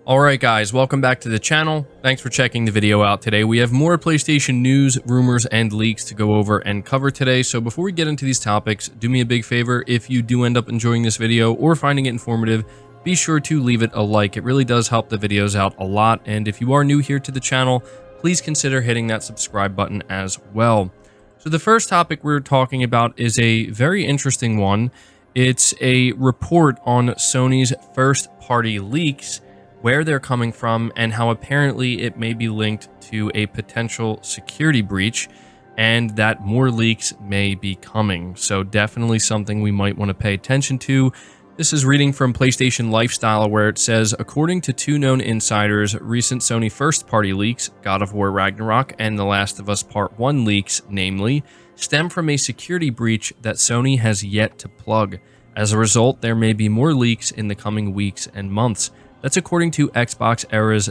Alright guys, welcome back to the channel. Thanks for checking the video out today. We have more PlayStation news, rumors, and leaks to go over and cover today. So before we get into these topics, do me a big favor. If you do end up enjoying this video or finding it informative, be sure to leave it a like. It really does help the videos out a lot. And if you are new here to the channel, please consider hitting that subscribe button as well. So the first topic we're talking about is a very interesting one. It's a report on Sony's first-party leaks, where they're coming from, and how apparently it may be linked to a potential security breach, and that more leaks may be coming. So definitely something we might want to pay attention to. This is reading from PlayStation Lifestyle, where it says, according to two known insiders, recent Sony first-party leaks, God of War Ragnarok and The Last of Us Part 1 leaks, namely, stem from a security breach that Sony has yet to plug. As a result, there may be more leaks in the coming weeks and months. That's according to Xbox Era's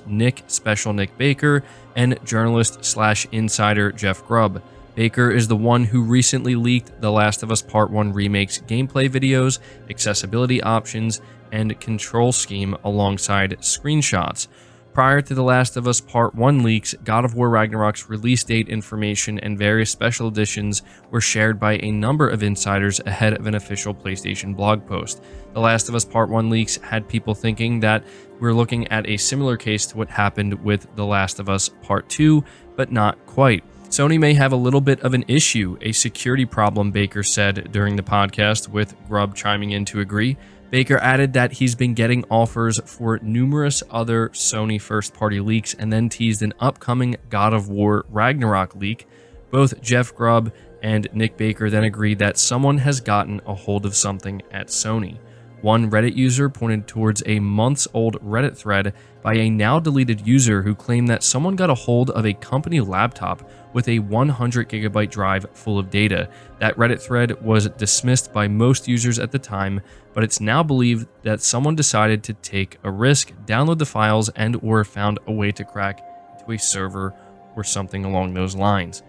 Special Nick Baker and journalist/insider Jeff Grubb. Baker is the one who recently leaked The Last of Us Part 1 Remake's gameplay videos, accessibility options, and control scheme alongside screenshots. Prior to The Last of Us Part 1 leaks, God of War Ragnarok's release date information and various special editions were shared by a number of insiders ahead of an official PlayStation blog post. The Last of Us Part 1 leaks had people thinking that we're looking at a similar case to what happened with The Last of Us Part 2, but not quite. Sony may have a little bit of an issue, a security problem, Baker said during the podcast, with Grubb chiming in to agree. Baker added that he's been getting offers for numerous other Sony first-party leaks and then teased an upcoming God of War Ragnarok leak. Both Jeff Grubb and Nick Baker then agreed that someone has gotten a hold of something at Sony. One Reddit user pointed towards a months-old Reddit thread by a now-deleted user who claimed that someone got a hold of a company laptop with a 100GB drive full of data. That Reddit thread was dismissed by most users at the time, but it's now believed that someone decided to take a risk, download the files, and/or found a way to crack into a server or something along those lines.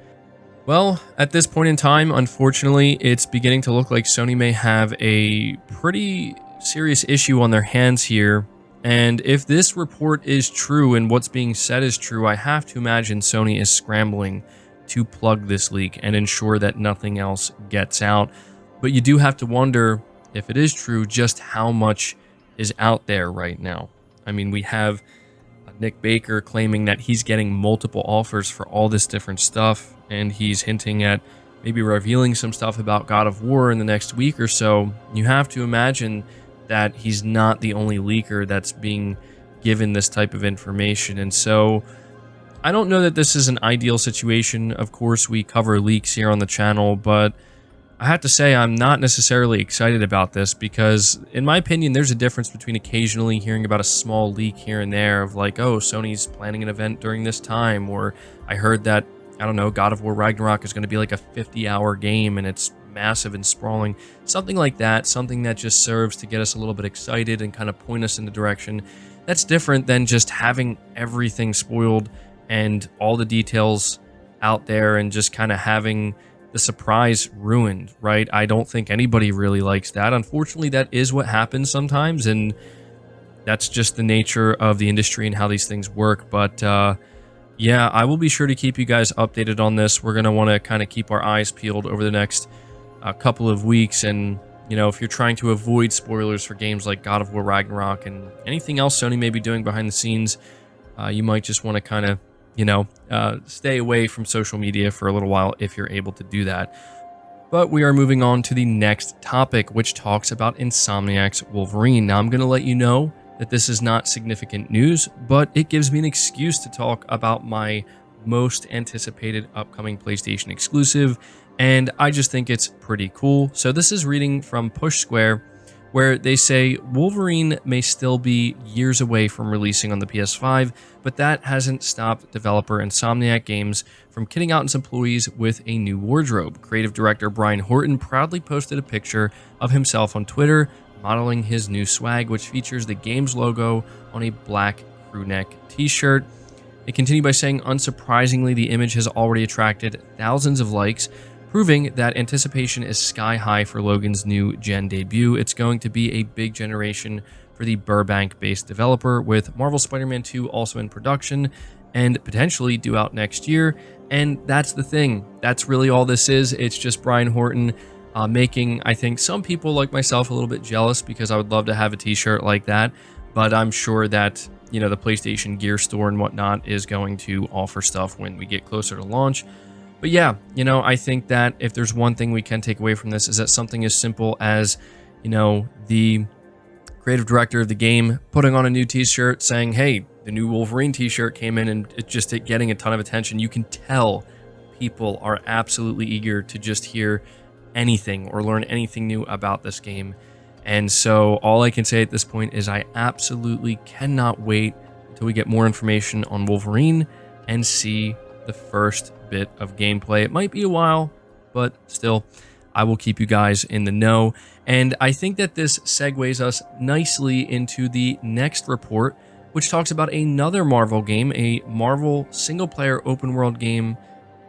Well, at this point in time, unfortunately, it's beginning to look like Sony may have a pretty serious issue on their hands here. And if this report is true and what's being said is true, I have to imagine Sony is scrambling to plug this leak and ensure that nothing else gets out. But you do have to wonder, if it is true, just how much is out there right now. I mean, we have Nick Baker claiming that he's getting multiple offers for all this different stuff, and he's hinting at maybe revealing some stuff about God of War in the next week or so. You have to imagine that he's not the only leaker that's being given this type of information. And so I don't know that this is an ideal situation. Of course, we cover leaks here on the channel, but I have to say I'm not necessarily excited about this because, in my opinion, there's a difference between occasionally hearing about a small leak here and there of like, oh, Sony's planning an event during this time, or I heard that, I don't know, God of War Ragnarok is going to be like a 50-hour game and it's massive and sprawling. Something like that, something that just serves to get us a little bit excited and kind of point us in the direction. That's different than just having everything spoiled and all the details out there and just kind of having the surprise ruined, right? I don't think anybody really likes that. Unfortunately, that is what happens sometimes, and that's just the nature of the industry and how these things work. But yeah, I will be sure to keep you guys updated on this. We're going to want to kind of keep our eyes peeled over the next couple of weeks. And, you know, if you're trying to avoid spoilers for games like God of War Ragnarok and anything else Sony may be doing behind the scenes, you might just want to kind of, you know, stay away from social media for a little while if you're able to do that. But we are moving on to the next topic, which talks about Insomniac's Wolverine. Now, I'm going to let you know that this is not significant news, but it gives me an excuse to talk about my most anticipated upcoming PlayStation exclusive, and I just think it's pretty cool. So this is reading from Push Square, where they say Wolverine may still be years away from releasing on the PS5, but that hasn't stopped developer Insomniac Games from kitting out its employees with a new wardrobe. Creative director Brian Horton proudly posted a picture of himself on Twitter, modeling his new swag, which features the game's logo on a black crew neck t-shirt. They continue by saying, unsurprisingly, the image has already attracted thousands of likes, proving that anticipation is sky high for Logan's new gen debut. It's going to be a big generation for the Burbank-based developer, with Marvel Spider-Man 2 also in production and potentially due out next year. And that's the thing. That's really all this is. It's just Brian Horton making, I think, some people like myself a little bit jealous, because I would love to have a t-shirt like that. But I'm sure that, you know, the PlayStation Gear Store and whatnot is going to offer stuff when we get closer to launch. But yeah, you know, I think that if there's one thing we can take away from this, is that something as simple as, you know, the creative director of the game putting on a new t-shirt saying, hey, the new Wolverine t-shirt came in, and it's just getting a ton of attention. You can tell people are absolutely eager to just hear anything or learn anything new about this game. And so all I can say at this point is I absolutely cannot wait until we get more information on Wolverine and see the first bit of gameplay. It might be a while, but still, I will keep you guys in the know. And I think that this segues us nicely into the next report, which talks about another Marvel game, a Marvel single-player open-world game,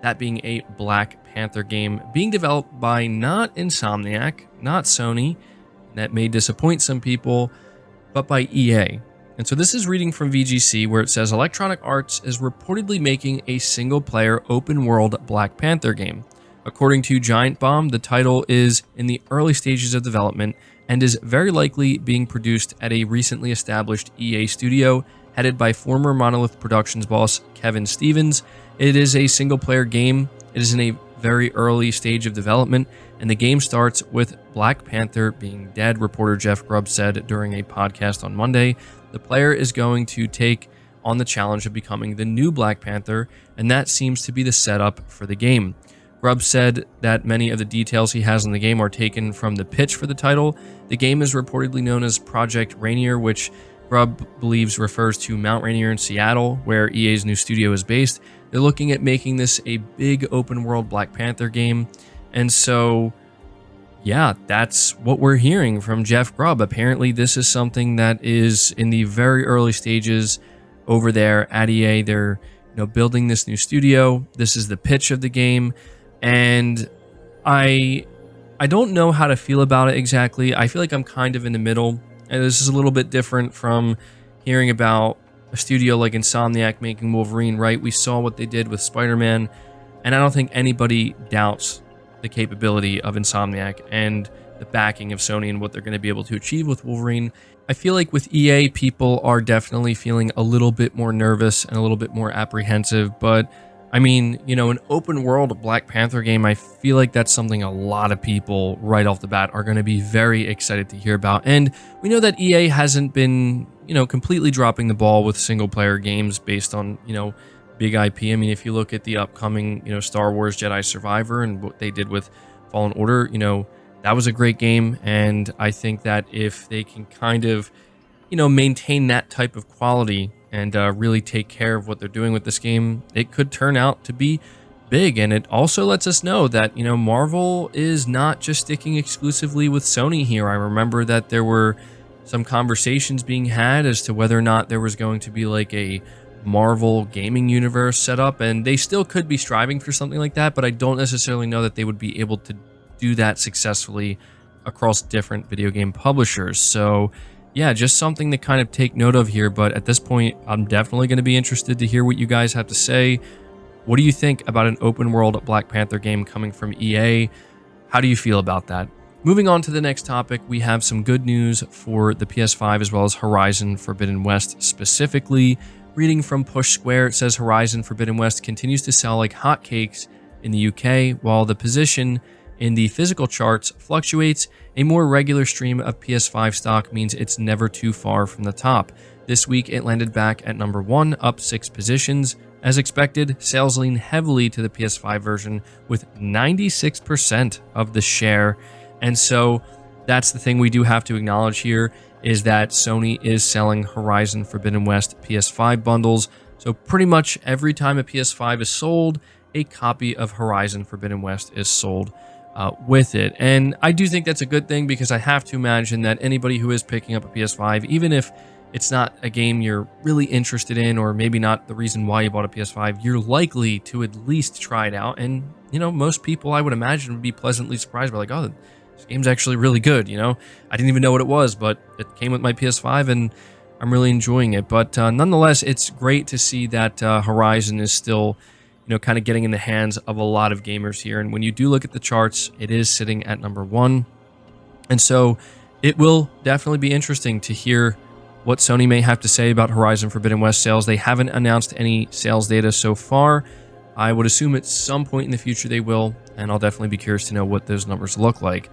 that being a Black Panther game, being developed by not Insomniac, not Sony. That may disappoint some people, but by EA. And so this is reading from VGC, where it says Electronic Arts is reportedly making a single-player open-world Black Panther game. According to Giant Bomb, the title is in the early stages of development and is very likely being produced at a recently established EA studio headed by former Monolith Productions boss Kevin Stevens. It is a single-player game. It is in a very early stage of development, and the game starts with Black Panther being dead, reporter Jeff Grubb said during a podcast on Monday. The player is going to take on the challenge of becoming the new Black Panther, and that seems to be the setup for the game. Grubb said that many of the details he has in the game are taken from the pitch for the title. The game is reportedly known as Project Rainier, which Grubb believes refers to Mount Rainier in Seattle, where EA's new studio is based. They're looking at making this a big open-world Black Panther game. And so, yeah, that's what we're hearing from Jeff Grubb. Apparently, this is something that is in the very early stages over there at EA. They're, you know, building this new studio. This is the pitch of the game. And I don't know how to feel about it exactly. I feel like I'm kind of in the middle. And this is a little bit different from hearing about a studio like Insomniac making Wolverine, right? We saw what they did with Spider-Man, and I don't think anybody doubts the capability of Insomniac and the backing of Sony and what they're going to be able to achieve with Wolverine. I feel like with EA, people are definitely feeling a little bit more nervous and a little bit more apprehensive, but I mean, you know, an open world Black Panther game, I feel like that's something a lot of people right off the bat are going to be very excited to hear about. And we know that EA hasn't been, you know, completely dropping the ball with single player games based on, you know, big IP. I mean, if you look at the upcoming, you know, Star Wars Jedi Survivor and what they did with Fallen Order, you know, that was a great game. And I think that if they can kind of, you know, maintain that type of quality and really take care of what they're doing with this game, it could turn out to be big. And it also lets us know that, you know, Marvel is not just sticking exclusively with Sony here. I remember that there were some conversations being had as to whether or not there was going to be like a Marvel gaming universe set up, and they still could be striving for something like that, but I don't necessarily know that they would be able to do that successfully across different video game publishers. So yeah, just something to kind of take note of here. But at this point, I'm definitely going to be interested to hear what you guys have to say. What do you think about an open world Black Panther game coming from EA? How do you feel about that? Moving on to the next topic, we have some good news for the PS5 as well as Horizon Forbidden West specifically. Reading from Push Square, it says Horizon Forbidden West continues to sell like hotcakes in the UK, while the position in the physical charts fluctuates. A more regular stream of PS5 stock means it's never too far from the top. This week, it landed back at number 1, up 6 positions. As expected, sales lean heavily to the PS5 version with 96% of the share. And so that's the thing we do have to acknowledge here, is that Sony is selling Horizon Forbidden West PS5 bundles. So pretty much every time a PS5 is sold, a copy of Horizon Forbidden West is sold with it. And I do think that's a good thing, because I have to imagine that anybody who is picking up a PS5, even if it's not a game you're really interested in, or maybe not the reason why you bought a PS5, you're likely to at least try it out. And, you know, most people, I would imagine, would be pleasantly surprised by like, oh, this game's actually really good, you know? I didn't even know what it was, but it came with my PS5 and I'm really enjoying it. But nonetheless, it's great to see that Horizon is still, you know, kind of getting in the hands of a lot of gamers here. And when you do look at the charts, it is sitting at #1. And so it will definitely be interesting to hear what Sony may have to say about Horizon Forbidden West sales. They haven't announced any sales data so far. I would assume at some point in the future they will, and I'll definitely be curious to know what those numbers look like.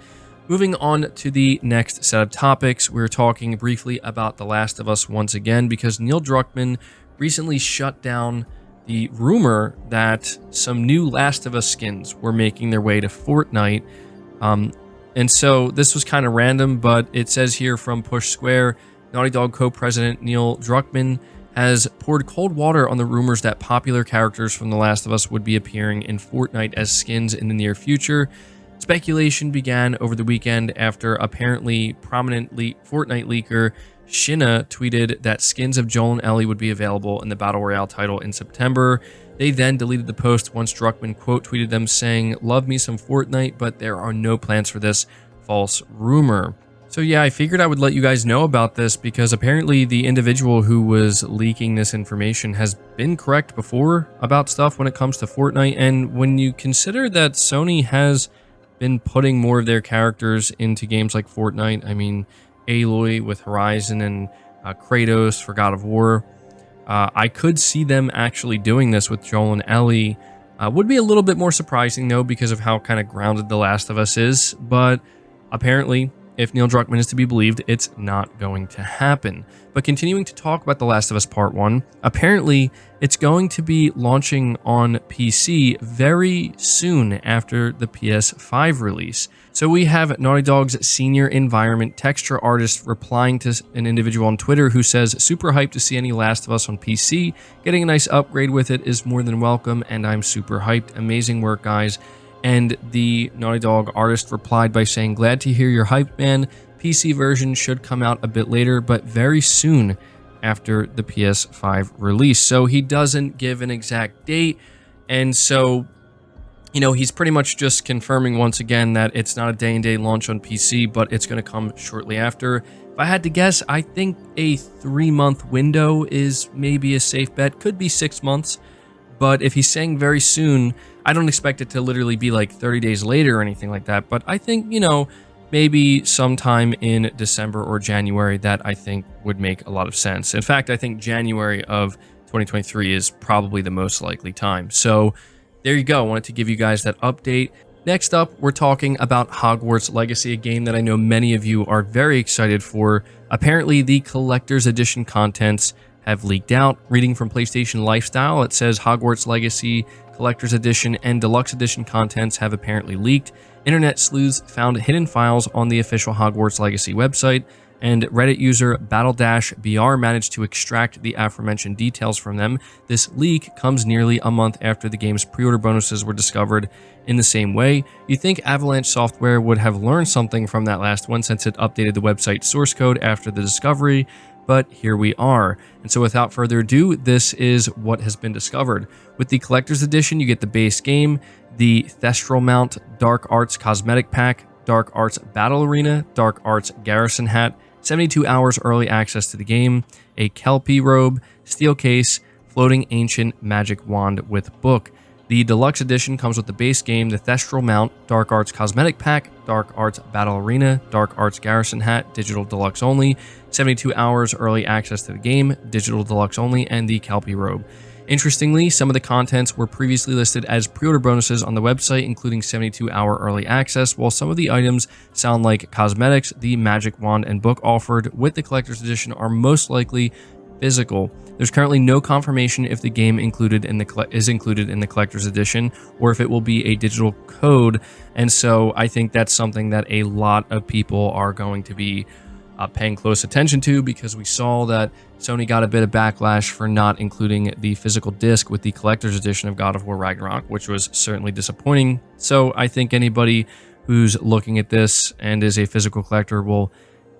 Moving on to the next set of topics, we're talking briefly about The Last of Us once again, because Neil Druckmann recently shut down the rumor that some new Last of Us skins were making their way to Fortnite. And so this was kind of random, but it says here from Push Square, Naughty Dog co-president Neil Druckmann has poured cold water on the rumors that popular characters from The Last of Us would be appearing in Fortnite as skins in the near future. Speculation began over the weekend after apparently prominent Fortnite leaker Shinna tweeted that skins of Joel and Ellie would be available in the Battle Royale title in September. They then deleted the post once Druckmann quote tweeted them saying, "Love me some Fortnite, but there are no plans for this false rumor." So yeah, I figured I would let you guys know about this because apparently the individual who was leaking this information has been correct before about stuff when it comes to Fortnite. And when you consider that Sony has been putting more of their characters into games like Fortnite, I mean, Aloy with Horizon and Kratos for God of War, I could see them actually doing this with Joel and Ellie. Would be a little bit more surprising though because of how kind of grounded The Last of Us is, but apparently, if Neil Druckmann is to be believed, it's not going to happen. But continuing to talk about The Last of Us Part 1, apparently it's going to be launching on PC very soon after the PS5 release. So we have Naughty Dog's senior environment texture artist replying to an individual on Twitter who says, "Super hyped to see any Last of Us on PC. Getting a nice upgrade with it is more than welcome, and I'm super hyped. Amazing work, guys." And the Naughty Dog artist replied by saying, "Glad to hear your hype, man. PC version should come out a bit later, but very soon after the PS5 release." So he doesn't give an exact date. And so, you know, he's pretty much just confirming once again that it's not a day-and-day launch on PC, but it's going to come shortly after. If I had to guess, I think a 3-month window is maybe a safe bet. Could be 6 months. But if he's saying very soon, I don't expect it to literally be like 30 days later or anything like that. But I think, you know, maybe sometime in December or January, that I think would make a lot of sense. In fact, I think January of 2023 is probably the most likely time. So there you go. I wanted to give you guys that update. Next up, we're talking about Hogwarts Legacy, a game that I know many of you are very excited for. Apparently, the Collector's Edition contents have leaked out. Reading from PlayStation Lifestyle, it says Hogwarts Legacy Collector's Edition and Deluxe Edition contents have apparently leaked. Internet sleuths found hidden files on the official Hogwarts Legacy website, and Reddit user BattleBR managed to extract the aforementioned details from them. This leak comes nearly a month after the game's pre-order bonuses were discovered in the same way. You'd think Avalanche Software would have learned something from that last one since it updated the website's source code after the discovery, but here we are. And so without further ado, this is what has been discovered. With the Collector's Edition, you get the base game, the Thestral Mount Dark Arts Cosmetic Pack, Dark Arts Battle Arena, Dark Arts Garrison Hat, 72 hours early access to the game, a Kelpie Robe, Steel Case, Floating Ancient Magic Wand with Book. The Deluxe Edition comes with the base game, the Thestral Mount, Dark Arts Cosmetic Pack, Dark Arts Battle Arena, Dark Arts Garrison Hat, Digital Deluxe only, 72 hours early access to the game, Digital Deluxe only, and the Kelpie Robe. Interestingly, some of the contents were previously listed as pre-order bonuses on the website, including 72-hour early access, while some of the items sound like cosmetics. The Magic Wand and Book offered with the Collector's Edition are most likely physical. There's currently no confirmation if the game is included in the Collector's Edition or if it will be a digital code, and so I think that's something that a lot of people are going to be paying close attention to, because we saw that Sony got a bit of backlash for not including the physical disc with the Collector's Edition of God of War Ragnarok, which was certainly disappointing. So I think anybody who's looking at this and is a physical collector will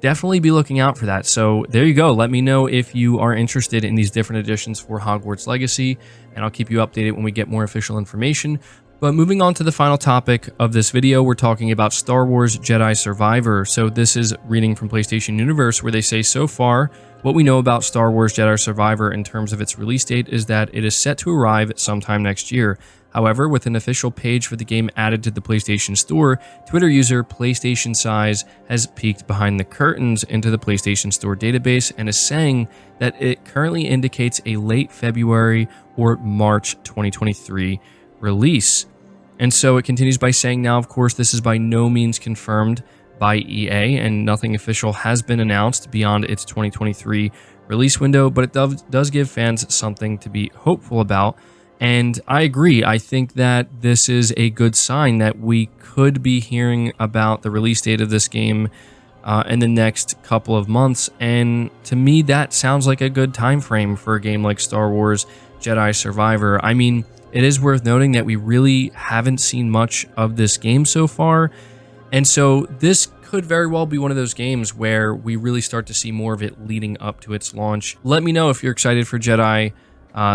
definitely be looking out for that. So there you go. Let me know if you are interested in these different editions for Hogwarts Legacy, and I'll keep you updated when we get more official information. But moving on to the final topic of this video, we're talking about Star Wars Jedi Survivor. So this is reading from PlayStation Universe, where they say so far, what we know about Star Wars Jedi Survivor in terms of its release date is that it is set to arrive sometime next year. However, with an official page for the game added to the PlayStation Store, Twitter user PlayStation Size has peeked behind the curtains into the PlayStation Store database and is saying that it currently indicates a late February or March 2023 release. And so it continues by saying, now, of course, this is by no means confirmed by EA and nothing official has been announced beyond its 2023 release window, but it does give fans something to be hopeful about. And I agree. I think that this is a good sign that we could be hearing about the release date of this game in the next couple of months. And to me, that sounds like a good time frame for a game like Star Wars Jedi Survivor. I mean, it is worth noting that we really haven't seen much of this game so far. And so this could very well be one of those games where we really start to see more of it leading up to its launch. Let me know if you're excited for Jedi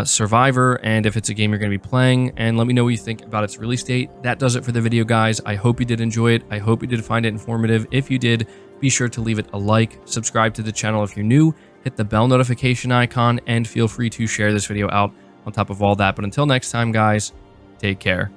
Survivor and if it's a game you're going to be playing, and let me know what you think about its release date. That does it for the video, guys. I hope you did enjoy it. I hope you did find it informative. If you did, be sure to leave it a like, subscribe to the channel if you're new, hit the bell notification icon, and feel free to share this video out on top of all that. But until next time, guys, take care.